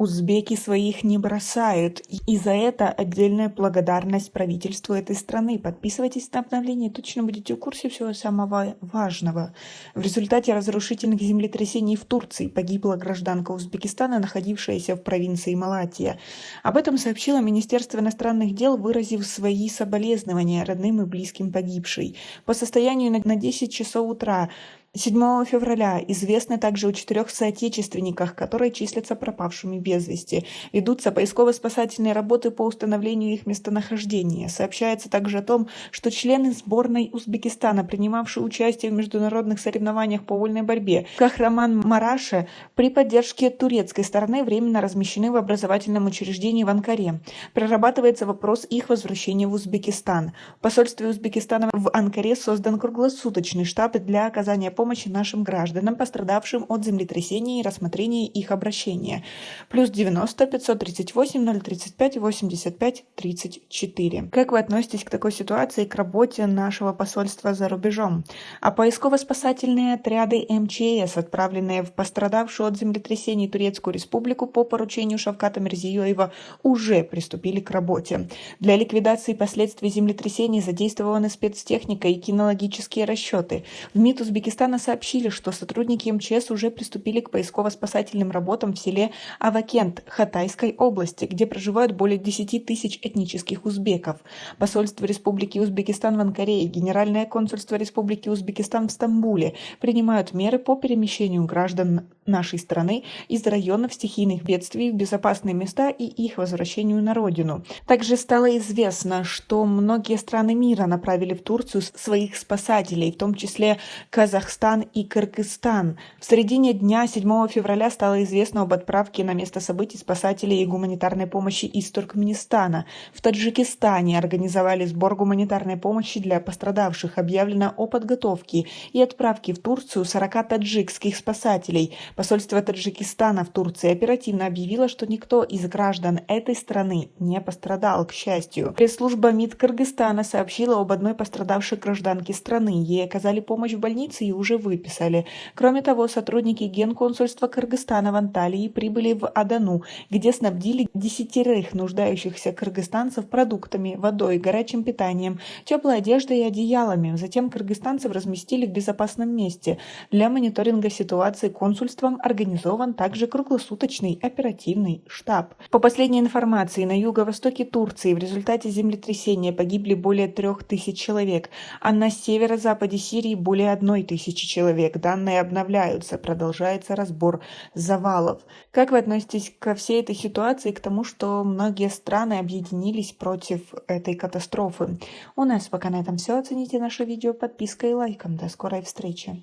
Узбеки своих не бросают, и за это отдельная благодарность правительству этой страны. Подписывайтесь на обновления, точно будете в курсе всего самого важного. В результате разрушительных землетрясений в Турции погибла гражданка Узбекистана, находившаяся в провинции Малатия. Об этом сообщило Министерство иностранных дел, выразив свои соболезнования родным и близким погибшей. По состоянию на 10 часов утра 7 февраля известно также о 4 соотечественниках, которые числятся пропавшими без вести. Ведутся поисково-спасательные работы по установлению их местонахождения. Сообщается также о том, что члены сборной Узбекистана, принимавшие участие в международных соревнованиях по вольной борьбе в Кахраман-Мараше, при поддержке турецкой стороны временно размещены в образовательном учреждении в Анкаре. Прорабатывается вопрос их возвращения в Узбекистан. В посольстве Узбекистана в Анкаре создан круглосуточный штаб для оказания помощи нашим гражданам, пострадавшим от землетрясений, и рассмотрения их обращения. Плюс 90 538 035 85 34. Как вы относитесь к такой ситуации, к работе нашего посольства за рубежом? А поисково-спасательные отряды МЧС, отправленные в пострадавшую от землетрясений Турецкую республику по поручению Шавката Мирзиёева, уже приступили к работе. Для ликвидации последствий землетрясений задействованы спецтехника и кинологические расчеты. В МИД Узбекистана сообщили, что сотрудники МЧС уже приступили к поисково-спасательным работам в селе Авакент Хатайской области, где проживают более 10 тысяч этнических узбеков. Посольство Республики Узбекистан в Анкаре и Генеральное консульство Республики Узбекистан в Стамбуле принимают меры по перемещению граждан нашей страны из районов стихийных бедствий в безопасные места и их возвращению на родину. Также стало известно, что многие страны мира направили в Турцию своих спасателей, в том числе Казахстан и Кыргызстан. В середине дня 7 февраля стало известно об отправке на место событий спасателей и гуманитарной помощи из Туркменистана. В Таджикистане организовали сбор гуманитарной помощи для пострадавших. Объявлено о подготовке и отправке в Турцию 40 таджикских спасателей. Посольство Таджикистана в Турции оперативно объявило, что никто из граждан этой страны не пострадал, к счастью. Пресс-служба МИД Кыргызстана сообщила об одной пострадавшей гражданке страны. Ей оказали помощь в больнице и уже выписали. Кроме того, сотрудники Генконсульства Кыргызстана в Анталии прибыли в Адану, где снабдили 10 нуждающихся кыргызстанцев продуктами, водой, горячим питанием, теплой одеждой и одеялами. Затем кыргызстанцев разместили в безопасном месте. Для мониторинга ситуации консульством организован также круглосуточный оперативный штаб. По последней информации, на юго-востоке Турции в результате землетрясения погибли более 3000 человек, а на северо-западе Сирии более 1000 человек. Данные обновляются, продолжается разбор завалов. Как вы относитесь ко всей этой ситуации, к тому, что многие страны объединились против этой катастрофы? У нас пока на этом все. Оцените наше видео подпиской и лайком. До скорой встречи.